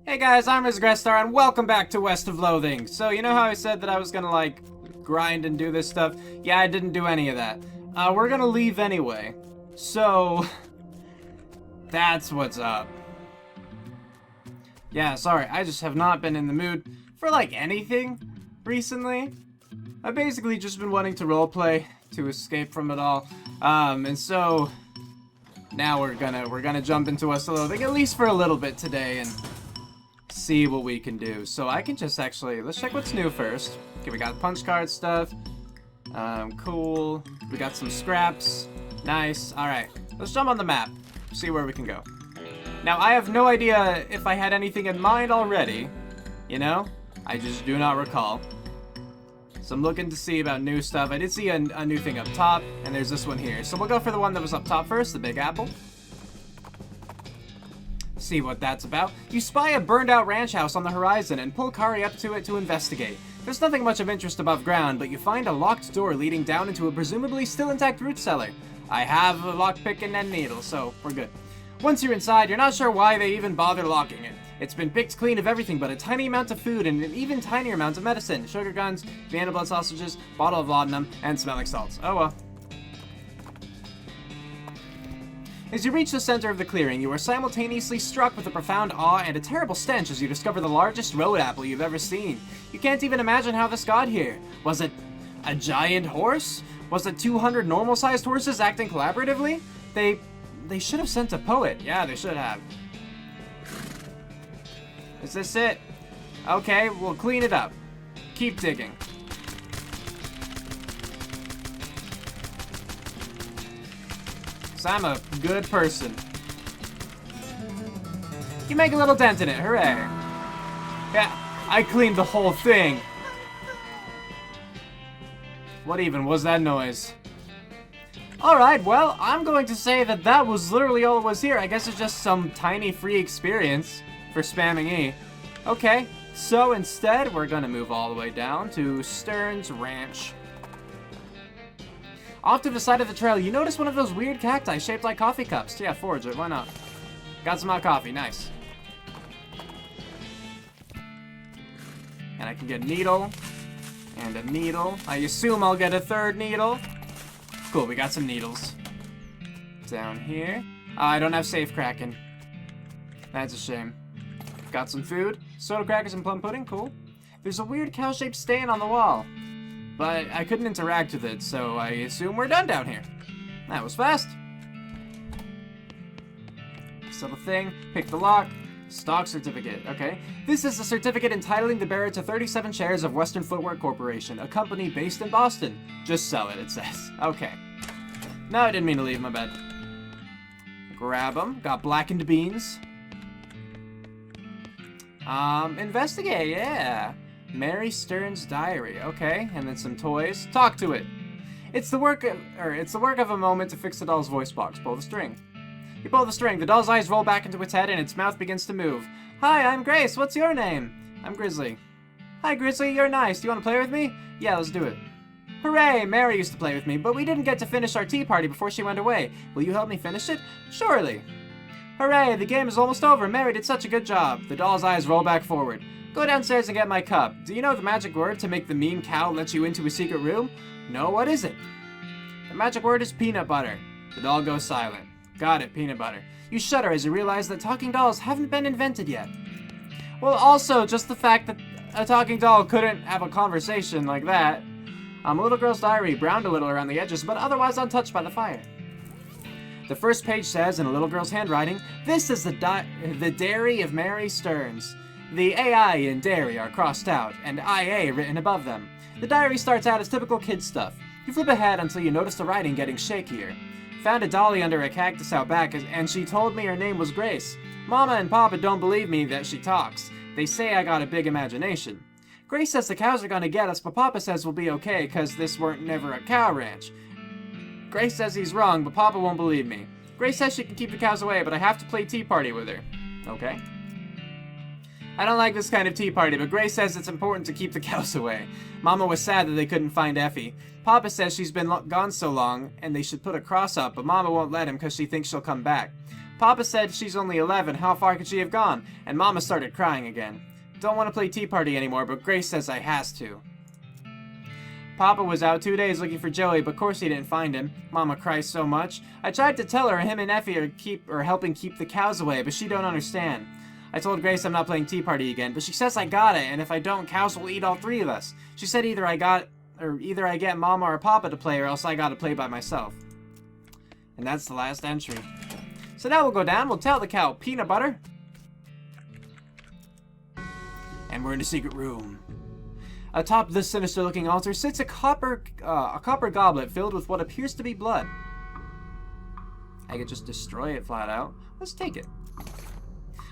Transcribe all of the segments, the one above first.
Hey guys, I'm Grestar, and welcome back to West of Loathing. So, you know how I said that I was gonna, grind and do this stuff? Yeah, I didn't do any of that. We're gonna leave anyway. So, that's what's up. Yeah, sorry, I just have not been in the mood for, anything recently. I've basically just been wanting to roleplay to escape from it all. And so, now we're gonna jump into West of Loathing, at least for a little bit today, and see what we can do. So I can just let's check what's new first. Okay, we got punch card stuff. Cool. We got some scraps. Nice. Alright, let's jump on the map. See where we can go. Now, I have no idea if I had anything in mind already. You know? I just do not recall. So I'm looking to see about new stuff. I did see a new thing up top, and there's this one here. So we'll go for the one that was up top first, the Big Apple. See what that's about. You spy a burned out ranch house on the horizon and pull Kari up to it to investigate. There's nothing much of interest above ground, but you find a locked door leading down into a presumably still intact root cellar. I have a lockpick and a needle, so we're good. Once you're inside, you're not sure why they even bother locking it. It's been picked clean of everything but a tiny amount of food and an even tinier amount of medicine. Sugar guns, Vienna blood sausages, bottle of laudanum, and smelling salts. Oh well. As you reach the center of the clearing, you are simultaneously struck with a profound awe and a terrible stench as you discover the largest road apple you've ever seen. You can't even imagine how this got here. Was it a giant horse? Was it 200 normal-sized horses acting collaboratively? They should have sent a poet. Yeah, they should have. Is this it? Okay, we'll clean it up. Keep digging. I'm a good person. You make a little dent in it, hooray. Yeah, I cleaned the whole thing. What even was that noise? Alright, well, I'm going to say that was literally all it was here. I guess it's just some tiny free experience for spamming E. Okay, so instead, we're gonna move all the way down to Stern's Ranch. Off to the side of the trail, you notice one of those weird cacti shaped like coffee cups. Yeah, forage it, why not? Got some hot coffee, nice. And I can get a needle, and a needle. I assume I'll get a third needle. Cool, we got some needles. Down here. I don't have safe cracking. That's a shame. Got some food, soda crackers and plum pudding, cool. There's a weird cow-shaped stain on the wall. But I couldn't interact with it, so I assume we're done down here. That was fast. This little thing, pick the lock, stock certificate, okay. This is a certificate entitling the bearer to 37 shares of Western Footwear Corporation, a company based in Boston. Just sell it, it says. Okay. No, I didn't mean to leave, my bad. Grab them, got blackened beans. Investigate, yeah. Mary Stern's diary, okay, and then some toys. Talk to it. It's the work of a moment to fix the doll's voice box. Pull the string. You pull the string. The doll's eyes roll back into its head, and its mouth begins to move. Hi, I'm Grace. What's your name? I'm Grizzly. Hi, Grizzly. You're nice. Do you want to play with me? Yeah, let's do it. Hooray! Mary used to play with me, but we didn't get to finish our tea party before she went away. Will you help me finish it? Surely. Hooray! The game is almost over. Mary did such a good job. The doll's eyes roll back forward. Go downstairs and get my cup. Do you know the magic word to make the mean cow let you into a secret room? No, what is it? The magic word is peanut butter. The doll goes silent. Got it, peanut butter. You shudder as you realize that talking dolls haven't been invented yet. Well, also, just the fact that a talking doll couldn't have a conversation like that. A little girl's diary, browned a little around the edges, but otherwise untouched by the fire. The first page says, in a little girl's handwriting, this is the diary of Mary Stearns. The AI in dairy are crossed out, and IA written above them. The diary starts out as typical kid stuff. You flip ahead until you notice the writing getting shakier. Found a dolly under a cactus out back, and she told me her name was Grace. Mama and Papa don't believe me that she talks. They say I got a big imagination. Grace says the cows are gonna get us, but Papa says we'll be okay, cause this weren't never a cow ranch. Grace says he's wrong, but Papa won't believe me. Grace says she can keep the cows away, but I have to play tea party with her. Okay. I don't like this kind of tea party, but Grace says it's important to keep the cows away. Mama was sad that they couldn't find Effie. Papa says she's been gone so long, and they should put a cross up, but Mama won't let him because she thinks she'll come back. Papa said she's only 11, how far could she have gone? And Mama started crying again. Don't want to play Tea Party anymore, but Grace says I has to. Papa was out 2 days looking for Joey, but of course he didn't find him. Mama cries so much. I tried to tell her him and Effie are helping keep the cows away, but she don't understand. I told Grace I'm not playing Tea Party again, but she says I got it, and if I don't, cows will eat all 3 of us. She said either I get Mama or Papa to play, or else I gotta play by myself. And that's the last entry. So now we'll go down, we'll tell the cow peanut butter. And we're in a secret room. Atop this sinister-looking altar sits a copper goblet filled with what appears to be blood. I could just destroy it flat out. Let's take it.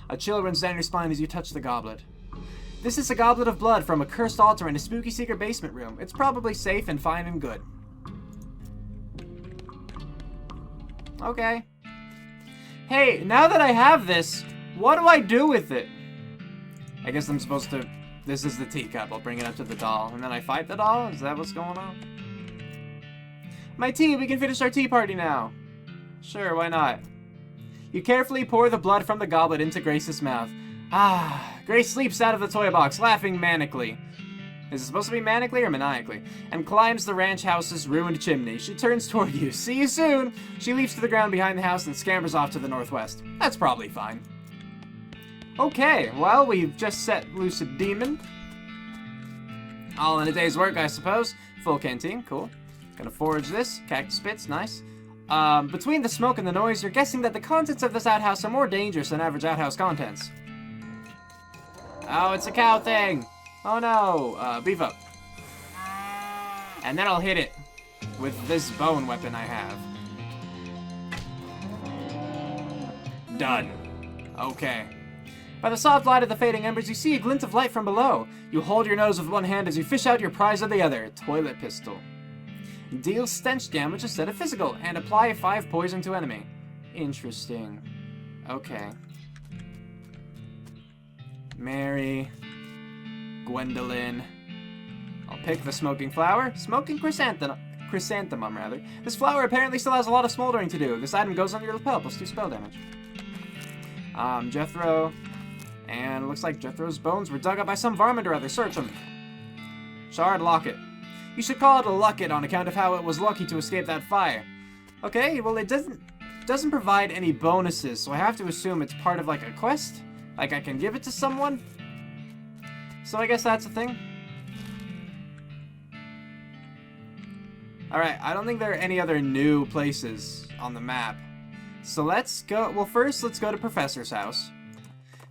A chill runs down your spine as you touch the goblet. This is a goblet of blood from a cursed altar in a spooky secret basement room. It's probably safe and fine and good. Okay. Hey, now that I have this, what do I do with it? I guess I'm supposed to... This is the teacup. I'll bring it up to the doll. And then I fight the doll? Is that what's going on? My tea! We can finish our tea party now! Sure, why not? You carefully pour the blood from the goblet into Grace's mouth. Ah, Grace sleeps out of the toy box, laughing manically. Is it supposed to be manically or maniacally? And climbs the ranch house's ruined chimney. She turns toward you. See you soon! She leaps to the ground behind the house and scampers off to the northwest. That's probably fine. Okay, well, we've just set loose a demon. All in a day's work, I suppose. Full canteen, cool. Gonna forage this. Cactus bits, nice. Between the smoke and the noise, you're guessing that the contents of this outhouse are more dangerous than average outhouse contents. Oh, it's a cow thing! Oh no! Beef up. And then I'll hit it with this bone weapon I have. Done. Okay. By the soft light of the fading embers, you see a glint of light from below. You hold your nose with one hand as you fish out your prize with the other. Toilet pistol. Deal stench damage instead of physical, and apply 5 poison to enemy. Interesting. Okay. Mary. Gwendolyn. I'll pick the smoking flower. Smoking chrysanthemum, rather. This flower apparently still has a lot of smoldering to do. This item goes on your lapel, plus 2 spell damage. Jethro. And it looks like Jethro's bones were dug up by some varmint or other. Search them. Shard locket. You should call it a locket on account of how it was lucky to escape that fire. Okay, well it doesn't provide any bonuses, so I have to assume it's part of like a quest? Like I can give it to someone? So I guess that's a thing. Alright, I don't think there are any other new places on the map. So let's go, well first let's go to Professor's house.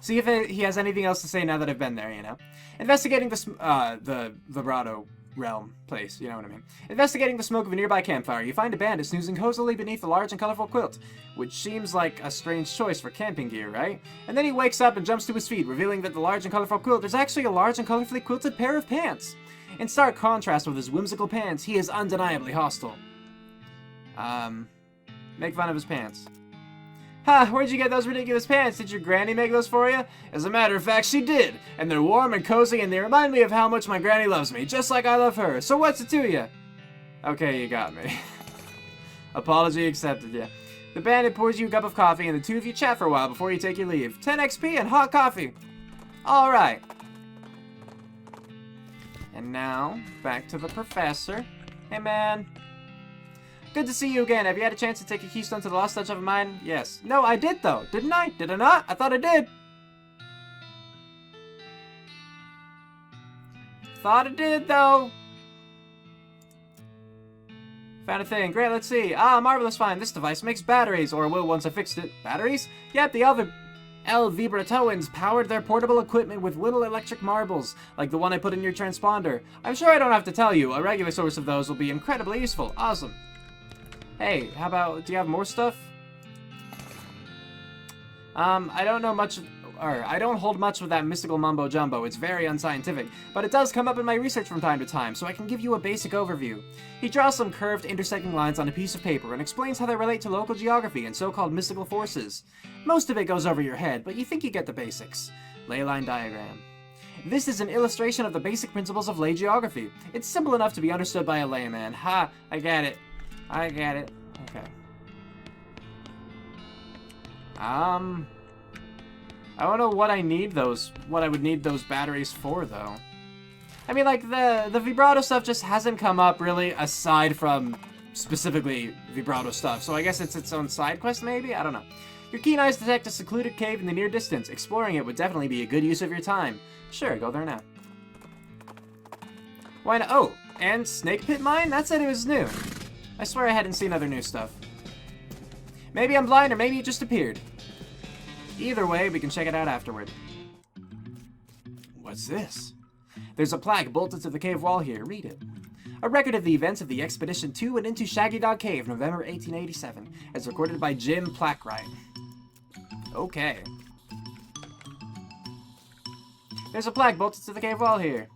See if he has anything else to say now that I've been there, you know. Investigating the Vibrato realm place, you know what I mean. Investigating the smoke of a nearby campfire, you find a bandit snoozing cozily beneath a large and colorful quilt, which seems like a strange choice for camping gear, right? And then he wakes up and jumps to his feet, revealing that the large and colorful quilt is actually a large and colorfully quilted pair of pants. In stark contrast with his whimsical pants, he is undeniably hostile. Make fun of his pants. Ha! Where'd you get those ridiculous pants? Did your granny make those for you? As a matter of fact, she did! And they're warm and cozy, and they remind me of how much my granny loves me, just like I love her. So what's it to you? Okay, you got me. Apology accepted, yeah. The bandit pours you a cup of coffee, and the two of you chat for a while before you take your leave. 10 XP and hot coffee! Alright. And now, back to the professor. Hey, man. Good to see you again. Have you had a chance to take a keystone to the lost touch of mine? Yes. No, I did, though. Didn't I? Did I not? I thought I did. Thought I did, though. Found a thing. Great, let's see. Ah, marvelous find. This device makes batteries, or will once I fixed it. Batteries? Yep, the other El Vibratoans powered their portable equipment with little electric marbles, like the one I put in your transponder. I'm sure I don't have to tell you. A regular source of those will be incredibly useful. Awesome. Hey, how about, do you have more stuff? I don't know much, or I don't hold much with that mystical mumbo jumbo. It's very unscientific, but it does come up in my research from time to time, so I can give you a basic overview. He draws some curved, intersecting lines on a piece of paper and explains how they relate to local geography and so-called mystical forces. Most of it goes over your head, but you think you get the basics. Leyline diagram. This is an illustration of the basic principles of ley geography. It's simple enough to be understood by a layman. Ha, I get it. I get it. Okay. I don't know what I would need those batteries for, though. I mean, like, the vibrato stuff just hasn't come up, really, aside from specifically vibrato stuff. So I guess it's its own side quest, maybe? I don't know. Your keen eyes detect a secluded cave in the near distance. Exploring it would definitely be a good use of your time. Sure, go there now. Why not? Oh, and Snake Pit Mine? That said it was new. I swear I hadn't seen other new stuff. Maybe I'm blind, or maybe it just appeared. Either way, we can check it out afterward. What's this? There's a plaque bolted to the cave wall here. Read it. A record of the events of the expedition to and into Shaggy Dog Cave, November 1887, as recorded by Jim Plackwright. Okay. There's a plaque bolted to the cave wall here.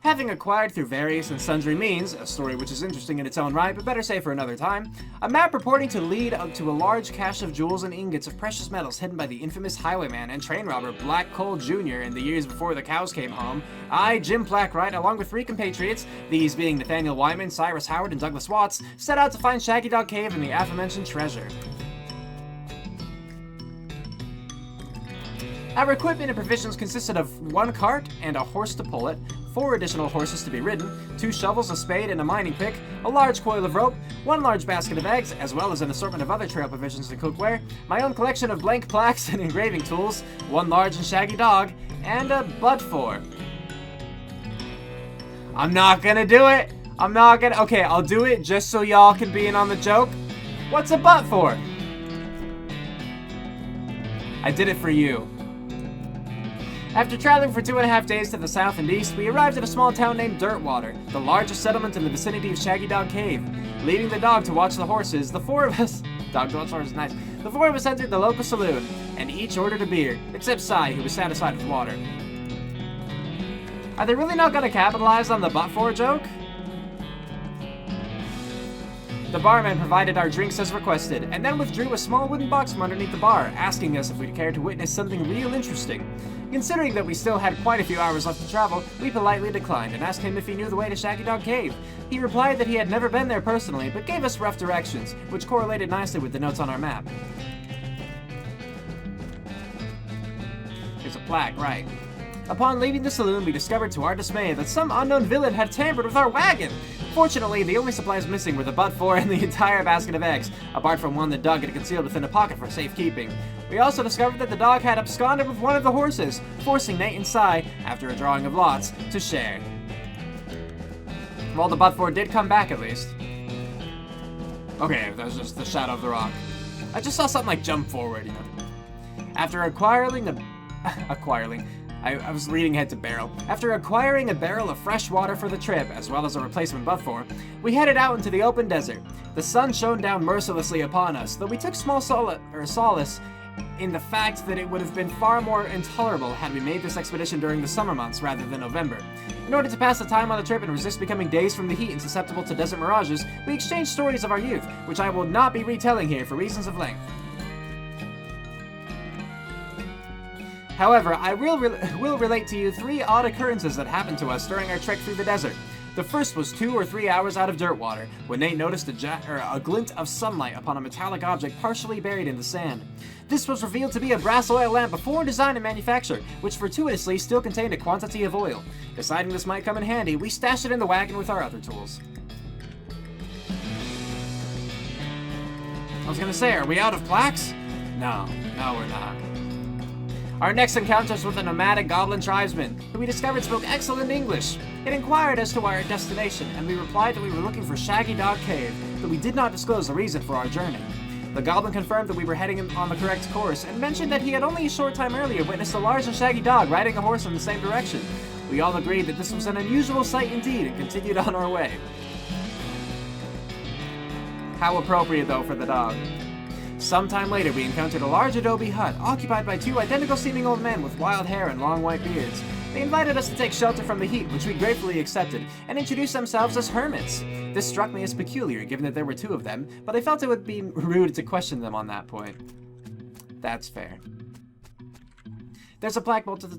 Having acquired through various and sundry means, a story which is interesting in its own right, but better say for another time, a map purporting to lead up to a large cache of jewels and ingots of precious metals hidden by the infamous highwayman and train robber Black Cole Jr. in the years before the cows came home, I, Jim Plackwright, along with 3 compatriots, these being Nathaniel Wyman, Cyrus Howard, and Douglas Watts, set out to find Shaggy Dog Cave and the aforementioned treasure. Our equipment and provisions consisted of 1 cart and a horse to pull it, 4 additional horses to be ridden, 2 shovels, a spade, and a mining pick, a large coil of rope, 1 large basket of eggs, as well as an assortment of other trail provisions and cookware, my own collection of blank plaques and engraving tools, 1 large and shaggy dog, and a butt for. I'm not gonna do it! Okay, I'll do it just so y'all can be in on the joke. What's a butt for? I did it for you. After traveling for 2.5 days to the south and east, we arrived at a small town named Dirtwater, the largest settlement in the vicinity of Shaggy Dog Cave. Leaving the dog to watch the horses, the 4 of us... Dog to watch the horses, nice. The 4 of us entered the local saloon, and each ordered a beer, except Cy, who was satisfied with water. Are they really not gonna capitalize on the but-for joke? The barman provided our drinks as requested, and then withdrew a small wooden box from underneath the bar, asking us if we'd care to witness something real interesting. Considering that we still had quite a few hours left to travel, we politely declined and asked him if he knew the way to Shaggy Dog Cave. He replied that he had never been there personally, but gave us rough directions, which correlated nicely with the notes on our map. There's a plaque, right. Upon leaving the saloon, we discovered to our dismay that some unknown villain had tampered with our wagon. Fortunately, the only supplies missing were the butt-for and the entire basket of eggs, apart from one that Doug had concealed within a pocket for safekeeping. We also discovered that the dog had absconded with one of the horses, forcing Nate and Cy, after a drawing of lots, to share. Well, the butt-for did come back at least. Okay, that was just the shadow of the rock. I just saw something like jump forward, you know. After acquiring I was reading head to barrel. After acquiring a barrel of fresh water for the trip, as well as a replacement butt-for, we headed out into the open desert. The sun shone down mercilessly upon us, though we took small solace in the fact that it would have been far more intolerable had we made this expedition during the summer months rather than November. In order to pass the time on the trip and resist becoming dazed from the heat and susceptible to desert mirages, we exchanged stories of our youth, which I will not be retelling here for reasons of length. However, I will relate to you 3 odd occurrences that happened to us during our trek through the desert. The first was 2 or 3 hours out of Dirtwater, when Nate noticed a glint of sunlight upon a metallic object partially buried in the sand. This was revealed to be a brass oil lamp of foreign design and manufacture, which fortuitously still contained a quantity of oil. Deciding this might come in handy, we stashed it in the wagon with our other tools. I was gonna say, are we out of plaques? No, we're not. Our next encounter was with a nomadic goblin tribesman, who we discovered spoke excellent English. It inquired as to our destination, and we replied that we were looking for Shaggy Dog Cave, but we did not disclose the reason for our journey. The goblin confirmed that we were heading on the correct course, and mentioned that he had only a short time earlier witnessed a large and shaggy dog riding a horse in the same direction. We all agreed that this was an unusual sight indeed, and continued on our way. How appropriate, though, for the dog. Sometime later, we encountered a large adobe hut, occupied by 2 identical-seeming old men with wild hair and long white beards. They invited us to take shelter from the heat, which we gratefully accepted, and introduced themselves as hermits. This struck me as peculiar, given that there were 2 of them, but I felt it would be rude to question them on that point. That's fair. There's a plaque bolted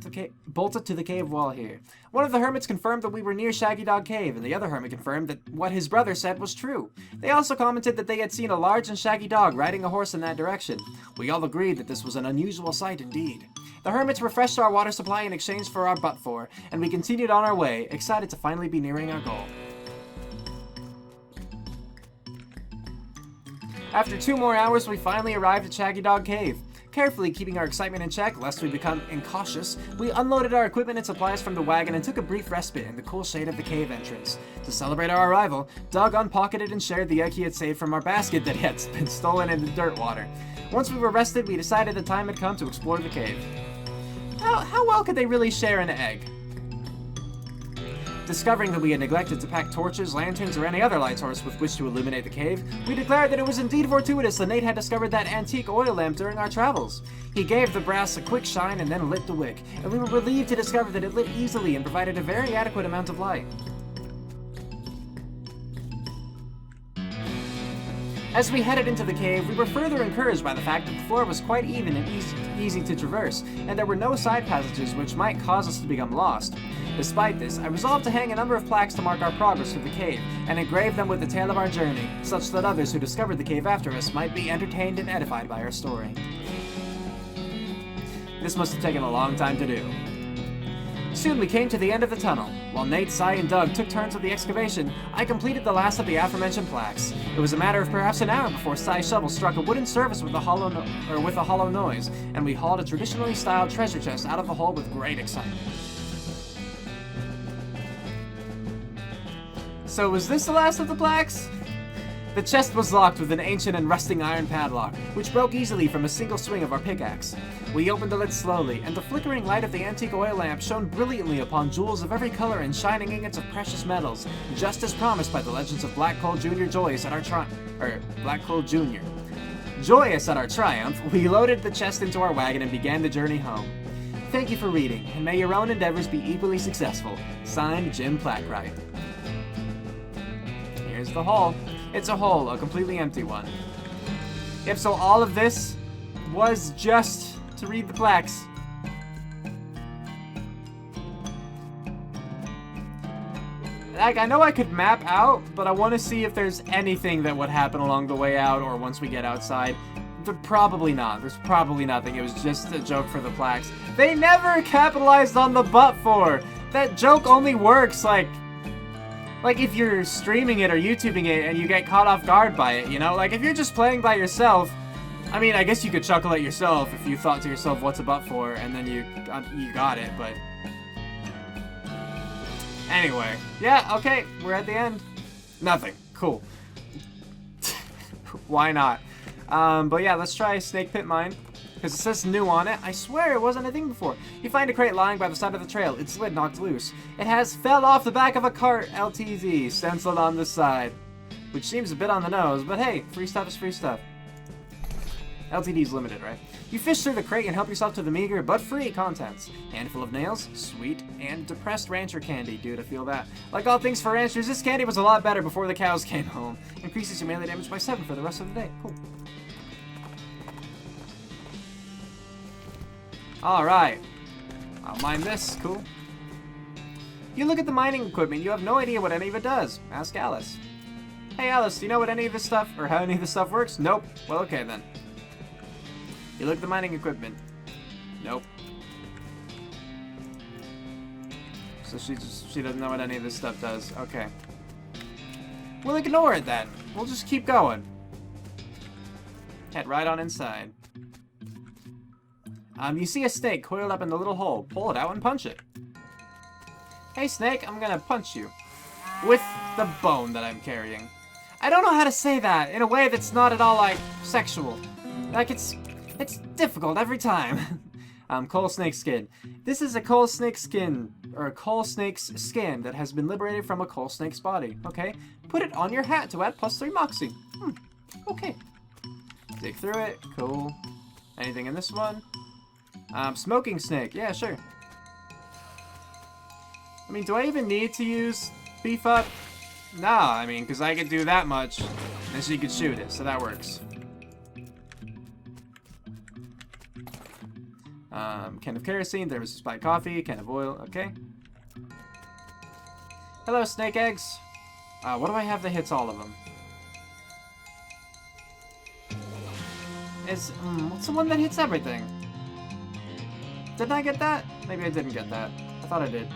to the cave wall here. One of the hermits confirmed that we were near Shaggy Dog Cave, and the other hermit confirmed that what his brother said was true. They also commented that they had seen a large and shaggy dog riding a horse in that direction. We all agreed that this was an unusual sight indeed. The hermits refreshed our water supply in exchange for our butt-for, and we continued on our way, excited to finally be nearing our goal. After 2 more hours, we finally arrived at Shaggy Dog Cave. Carefully keeping our excitement in check, lest we become incautious, we unloaded our equipment and supplies from the wagon and took a brief respite in the cool shade of the cave entrance. To celebrate our arrival, Doug unpocketed and shared the egg he had saved from our basket that had been stolen in the dirt water. Once we were rested, we decided the time had come to explore the cave. How well could they really share an egg? Discovering that we had neglected to pack torches, lanterns, or any other light source with which to illuminate the cave, we declared that it was indeed fortuitous that Nate had discovered that antique oil lamp during our travels. He gave the brass a quick shine and then lit the wick, and we were relieved to discover that it lit easily and provided a very adequate amount of light. As we headed into the cave, we were further encouraged by the fact that the floor was quite even and easy to traverse, and there were no side passages which might cause us to become lost. Despite this, I resolved to hang a number of plaques to mark our progress through the cave, and engrave them with the tale of our journey, such that others who discovered the cave after us might be entertained and edified by our story. This must have taken a long time to do. Soon we came to the end of the tunnel. While Nate, Cy, and Doug took turns with the excavation, I completed the last of the aforementioned plaques. It was a matter of perhaps an hour before Cy's shovel struck a wooden surface with a hollow noise, and we hauled a traditionally styled treasure chest out of the hole with great excitement. So was this the last of the plaques? The chest was locked with an ancient and rusting iron padlock, which broke easily from a single swing of our pickaxe. We opened the lid slowly, and the flickering light of the antique oil lamp shone brilliantly upon jewels of every color and shining ingots of precious metals, just as promised by the legends of Black Coal Jr. Joyous at our triumph, we loaded the chest into our wagon and began the journey home. Thank you for reading, and may your own endeavors be equally successful. Signed, Jim Plackwright. Here's the hole. It's a hole, a completely empty one. Yep, so all of this was just to read the plaques. Like, I know I could map out, but I want to see if there's anything that would happen along the way out or once we get outside. Probably not. There's probably nothing. It was just a joke for the plaques. They never capitalized on the but-for. That joke only works, like if you're streaming it or YouTubing it and you get caught off guard by it, you know? Like, if you're just playing by yourself, I mean, I guess you could chuckle at yourself if you thought to yourself, what's a but-for, and then you got it, but... Anyway. Yeah, okay, we're at the end. Nothing. Cool. Why not? But yeah, let's try Snake Pit Mine. Because it says new on it. I swear it wasn't a thing before. You find a crate lying by the side of the trail. Its lid knocked loose. It has fell off the back of a cart, LTZ, stenciled on the side. Which seems a bit on the nose, but hey, free stuff is free stuff. LTD's limited, right? You fish through the crate and help yourself to the meager but free contents. Handful of nails, sweet, and depressed rancher candy. Dude, I feel that. Like all things for ranchers, this candy was a lot better before the cows came home. Increases your melee damage by 7 for the rest of the day. Cool. Alright. I'll mine this. Cool. You look at the mining equipment, you have no idea what any of it does. Ask Alice. Hey Alice, do you know what any of this stuff, or how any of this stuff works? Nope. Well, okay then. You look at the mining equipment. Nope. So she doesn't know what any of this stuff does. Okay. We'll ignore it then. We'll just keep going. Head right on inside. You see a snake coiled up in the little hole. Pull it out and punch it. Hey snake, I'm gonna punch you. With the bone that I'm carrying. I don't know how to say that in a way that's not at all, like, sexual. Like, it's difficult every time. Coal snake skin. This is a coal snake skin, or a coal snake's skin that has been liberated from a coal snake's body. Okay? Put it on your hat to add +3 moxie. Okay. Dig through it. Cool. Anything in this one? Smoking snake. Yeah, sure. I mean, do I even need to use beef up? No, I mean, because I could do that much, and she could shoot it, so that works. Can of kerosene, there was spiked coffee, can of oil, okay. Hello, snake eggs. What do I have that hits all of them? What's the one that hits everything? Didn't I get that? Maybe I didn't get that. I thought I did.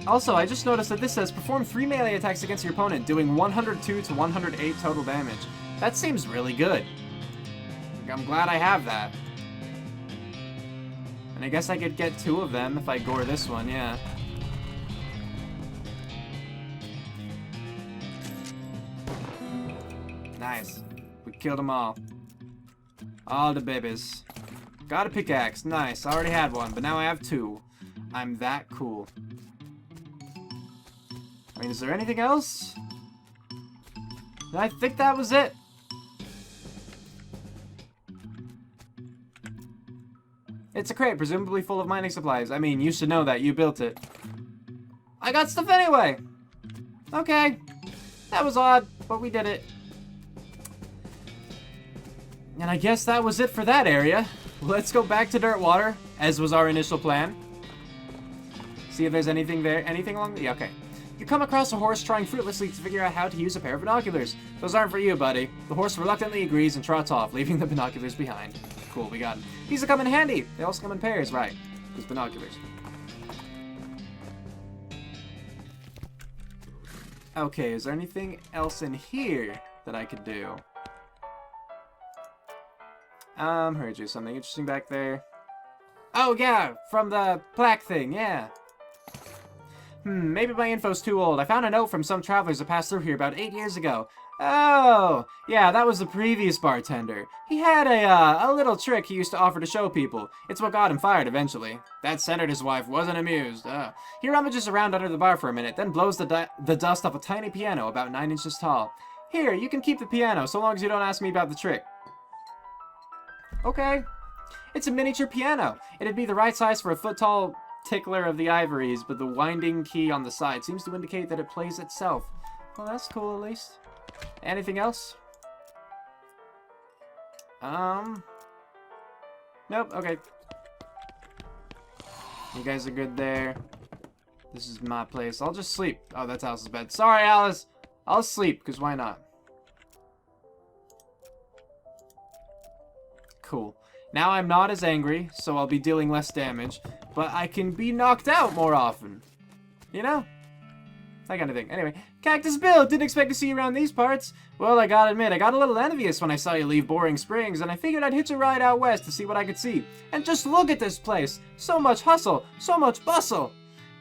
Also, I just noticed that this says perform 3 melee attacks against your opponent, doing 102 to 108 total damage. That seems really good. I'm glad I have that. And I guess I could get 2 of them if I gore this one, yeah. Nice. We killed them all. All the babies. Got a pickaxe. Nice. I already had one, but now I have 2. I'm that cool. I mean, is there anything else? I think that was it. It's a crate, presumably full of mining supplies. I mean, you should know that. You built it. I got stuff anyway. Okay. That was odd, but we did it. And I guess that was it for that area. Let's go back to Dirtwater, as was our initial plan. See if there's anything there. Anything along the... Yeah, okay. You come across a horse trying fruitlessly to figure out how to use a pair of binoculars. Those aren't for you, buddy. The horse reluctantly agrees and trots off, leaving the binoculars behind. Cool, we got them. These will come in handy. They also come in pairs, right? Those binoculars. Okay, is there anything else in here that I could do? Heard you. Something interesting back there. Oh, yeah, from the plaque thing, yeah. Maybe my info's too old. I found a note from some travelers that passed through here about 8 years ago. Oh, yeah, that was the previous bartender. He had a little trick he used to offer to show people. It's what got him fired eventually. That senator's wife wasn't amused. He rummages around under the bar for a minute, then blows the dust off a tiny piano about 9 inches tall. Here, you can keep the piano, so long as you don't ask me about the trick. Okay. It's a miniature piano. It'd be the right size for a foot-tall tickler of the ivories, but the winding key on the side seems to indicate that it plays itself. Well, that's cool, at least. Anything else? Nope, okay. You guys are good there. This is my place. I'll just sleep. Oh, that's Alice's bed. Sorry, Alice. I'll sleep, because why not? Cool. Now I'm not as angry, so I'll be dealing less damage, but I can be knocked out more often. You know? That kind of thing. Anyway, Cactus Bill, didn't expect to see you around these parts. Well, I gotta admit, I got a little envious when I saw you leave Boring Springs, and I figured I'd hitch a ride out west to see what I could see. And just look at this place. So much hustle, so much bustle.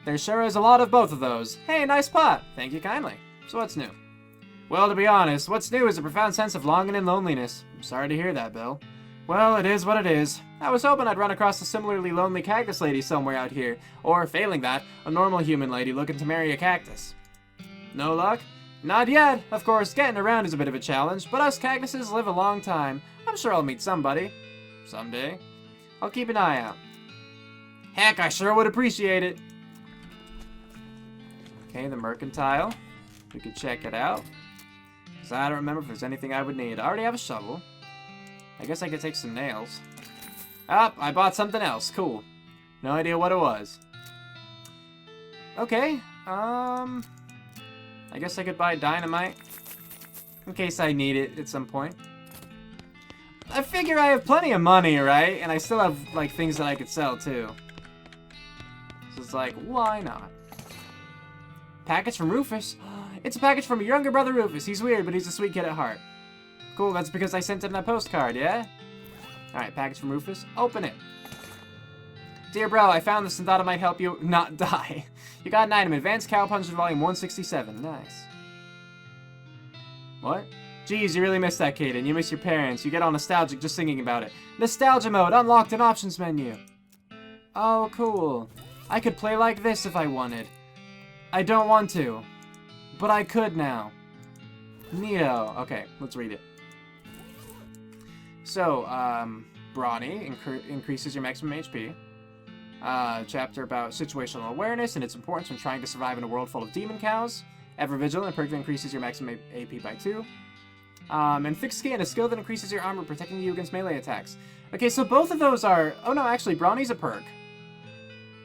There sure is a lot of both of those. Hey, nice pot. Thank you kindly. So what's new? Well, to be honest, what's new is a profound sense of longing and loneliness. I'm sorry to hear that, Bill. Well, it is what it is. I was hoping I'd run across a similarly lonely cactus lady somewhere out here, or, failing that, a normal human lady looking to marry a cactus. No luck? Not yet. Of course, getting around is a bit of a challenge, but us cactuses live a long time. I'm sure I'll meet somebody. Someday. I'll keep an eye out. Heck, I sure would appreciate it. Okay, the mercantile. We could check it out. Because I don't remember if there's anything I would need. I already have a shovel. I guess I could take some nails. Ah, I bought something else. Cool. No idea what it was. Okay. I guess I could buy dynamite. In case I need it at some point. I figure I have plenty of money, right? And I still have, like, things that I could sell, too. So it's like, why not? Package from Rufus? It's a package from your younger brother Rufus. He's weird, but he's a sweet kid at heart. Cool, that's because I sent it in a postcard, yeah? Alright, package from Rufus. Open it. Dear bro, I found this and thought it might help you not die. You got an item, Advanced Cowpuncher Volume 167. Nice. What? Geez, you really miss that, Caden. You miss your parents. You get all nostalgic just thinking about it. Nostalgia mode, unlocked in options menu. Oh, cool. I could play like this if I wanted. I don't want to. But I could now. Neato. Okay, let's read it. So, Brawny increases your maximum HP. Chapter about situational awareness and its importance when trying to survive in a world full of demon cows. Ever Vigilant, a perk that increases your maximum AP by 2. And Thick Skin, a skill that increases your armor, protecting you against melee attacks. Okay, so both of those are... Oh no, actually, Brawny's a perk.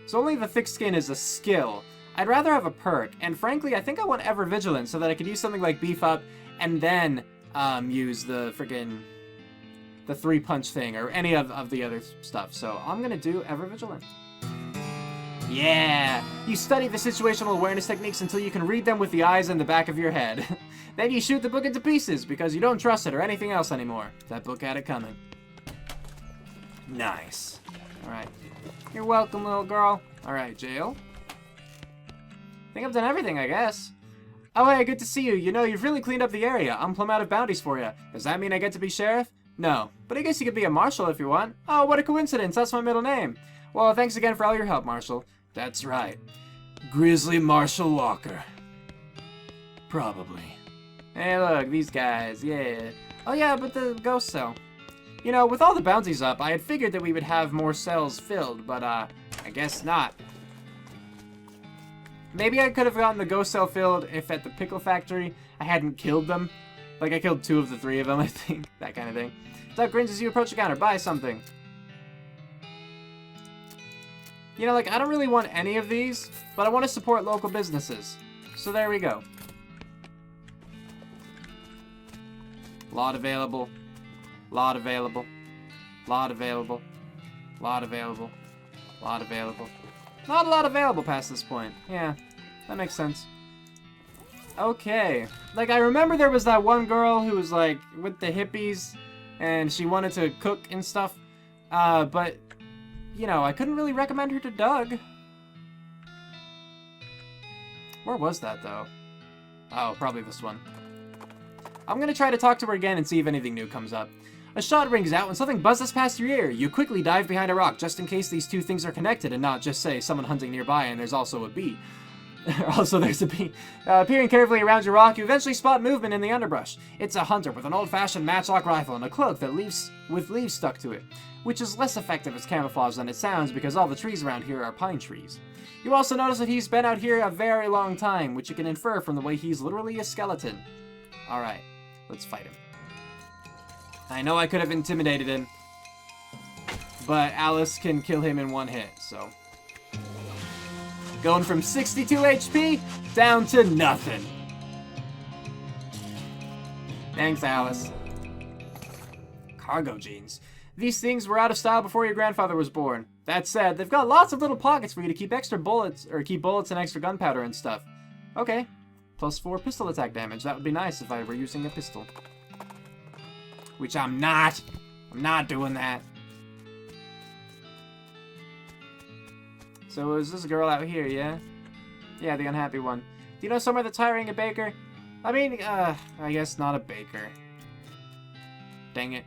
So only the Thick Skin is a skill. I'd rather have a perk, and frankly, I think I want Ever Vigilant so that I could use something like Beef Up, and then use the friggin' the 3-punch thing, or any of the other stuff. So I'm gonna do Ever Vigilant. Yeah! You study the situational awareness techniques until you can read them with the eyes in the back of your head. Then you shoot the book into pieces because you don't trust it or anything else anymore. That book had it coming. Nice. Alright. You're welcome, little girl. Alright, jail. I think I've done everything, I guess. Oh, hey, good to see you. You know, you've really cleaned up the area. I'm plumb out of bounties for you. Does that mean I get to be sheriff? No. But I guess you could be a marshal if you want. Oh, what a coincidence. That's my middle name. Well, thanks again for all your help, Marshal. That's right. Grizzly Marshal Walker. Probably. Hey, look, these guys, yeah. Oh, yeah, but the ghost cell. You know, with all the bounties up, I had figured that we would have more cells filled, but, I guess not. Maybe I could have gotten the ghost cell filled if at the pickle factory I hadn't killed them. Like, I killed 2 of the 3 of them, I think. That kind of thing. Doug grins as you approach the counter. Buy something. You know, like, I don't really want any of these, but I want to support local businesses. So there we go. Lot available. Lot available. Lot available. Lot available. Lot available. Not a lot available past this point. Yeah, that makes sense. Okay. Like, I remember there was that one girl who was, like, with the hippies, and she wanted to cook and stuff. But, you know, I couldn't really recommend her to Doug. Where was that, though? Oh, probably this one. I'm gonna try to talk to her again and see if anything new comes up. A shot rings out when something buzzes past your ear. You quickly dive behind a rock just in case these 2 things are connected and not just, say, someone hunting nearby and there's also a bee. Also, there's a bee. Peering carefully around your rock, you eventually spot movement in the underbrush. It's a hunter with an old-fashioned matchlock rifle and a cloak that with leaves stuck to it, which is less effective as camouflage than it sounds because all the trees around here are pine trees. You also notice that he's been out here a very long time, which you can infer from the way he's literally a skeleton. Alright, let's fight him. I know I could have intimidated him, but Alice can kill him in 1 hit, so... Going from 62 HP down to nothing. Thanks, Alice. Cargo jeans. These things were out of style before your grandfather was born. That said, they've got lots of little pockets for you to keep extra bullets, or keep bullets and extra gunpowder and stuff. Okay. Plus 4 pistol attack damage. That would be nice if I were using a pistol. Which I'm not. I'm not doing that. So is this girl out here, yeah? Yeah, the unhappy one. Do you know somewhere that's hiring a baker? I mean, I guess not a baker. Dang it.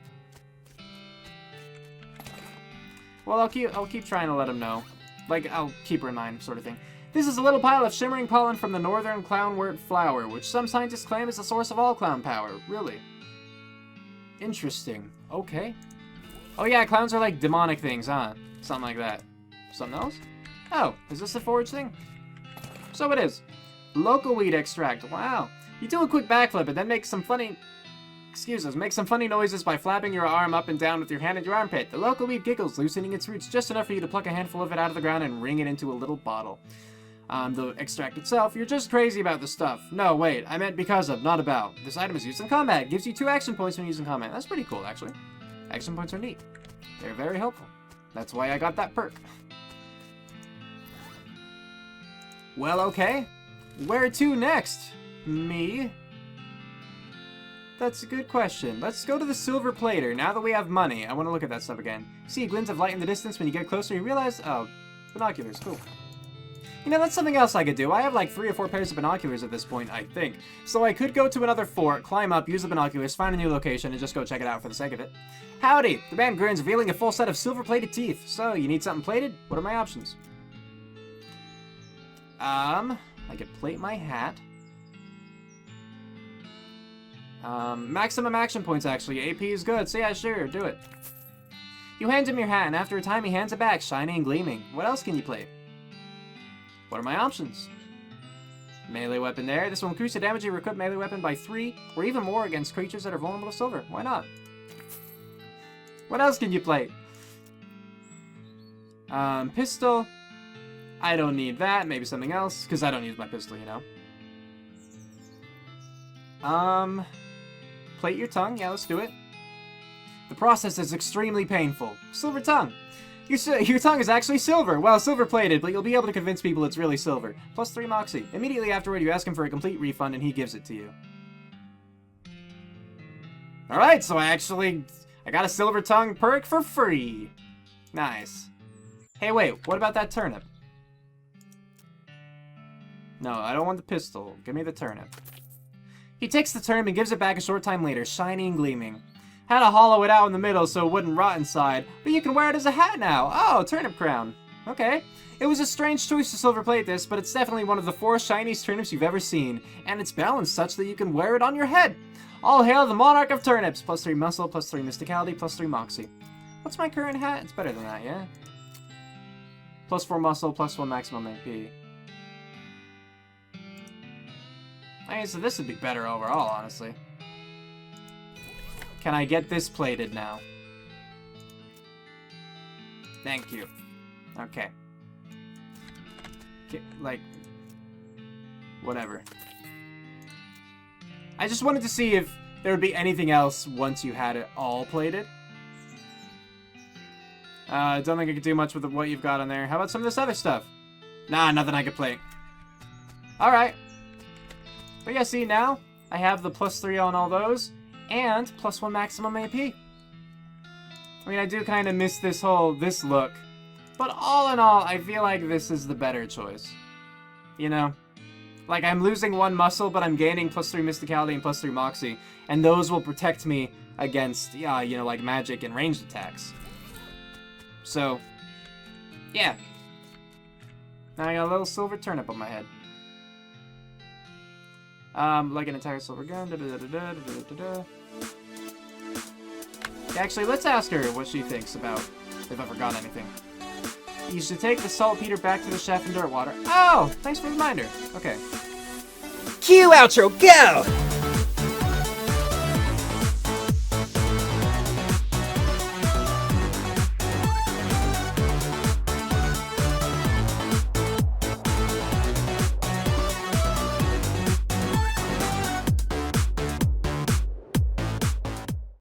Well, I'll keep trying to let him know. Like, I'll keep her in mind, sort of thing. This is a little pile of shimmering pollen from the northern clownwort flower, which some scientists claim is the source of all clown power. Really? Interesting. Okay. Oh yeah, clowns are like demonic things, huh? Something like that. Something else? Oh, is this a forage thing? So it is. Local weed extract. Wow. You do a quick backflip and then make some funny... make some funny noises by flapping your arm up and down with your hand at your armpit. The local weed giggles, loosening its roots just enough for you to pluck a handful of it out of the ground and wring it into a little bottle. The extract itself, you're just crazy about the stuff. No, wait, I meant because of, not about. This item is used in combat. It gives you 2 action points when using combat. That's pretty cool, actually. Action points are neat. They're very helpful. That's why I got that perk. Well, okay. Where to next? Me? That's a good question. Let's go to the Silver Plater. Now that we have money, I want to look at that stuff again. See glints of light in the distance. When you get closer, you realize... Oh, binoculars. Cool. You know, that's something else I could do. I have like 3 or 4 pairs of binoculars at this point, I think. So I could go to another fort, climb up, use the binoculars, find a new location, and just go check it out for the sake of it. Howdy! The man grins, revealing a full set of silver-plated teeth. So, you need something plated? What are my options? I could plate my hat. Maximum action points, actually. AP is good, so yeah, sure, do it. You hand him your hat, and after a time he hands it back, shiny and gleaming. What else can you plate? What are my options? Melee weapon there. This will increase the damage of your equipped melee weapon by 3 or even more against creatures that are vulnerable to silver. Why not? What else can you play? Pistol. I don't need that. Maybe something else, because I don't use my pistol, you know. Plate your tongue. Yeah, let's do it. The process is extremely painful. Silver tongue. Your tongue is actually silver. Well, silver-plated, but you'll be able to convince people it's really silver. Plus 3 moxie. Immediately afterward, you ask him for a complete refund, and he gives it to you. Alright, so I got a silver tongue perk for free. Nice. Hey, wait, what about that turnip? No, I don't want the pistol. Give me the turnip. He takes the turnip and gives it back a short time later, shiny and gleaming. Had to hollow it out in the middle so it wouldn't rot inside, but you can wear it as a hat now. Oh, turnip crown. Okay. It was a strange choice to silver plate this, but it's definitely one of the 4 shiniest turnips you've ever seen, and it's balanced such that you can wear it on your head. All hail the monarch of turnips. Plus 3 muscle, plus 3 mysticality, plus 3 moxie. What's my current hat? It's better than that, yeah? Plus 4 muscle, plus 1 maximum AP. I mean, so this would be better overall, honestly. Can I get this plated now? Thank you. Okay. Like, whatever. I just wanted to see if there would be anything else once you had it all plated. I don't think I could do much with what you've got on there. How about some of this other stuff? Nah, nothing I could plate. Alright. But yeah, see, now I have the plus 3 on all those. And plus 1 maximum AP. I mean, I do kind of miss this look. But all in all, I feel like this is the better choice. You know? Like, I'm losing 1 muscle, but I'm gaining plus 3 mysticality and plus 3 moxie. And those will protect me against, you know, like magic and ranged attacks. So, yeah. Now I got a little silver turnip on my head. Like an entire silver gun. Actually, let's ask her what she thinks about if I forgot anything. You should take the saltpeter back to the chef and dirt water. Oh, thanks for the reminder. Okay. Cue outro, go!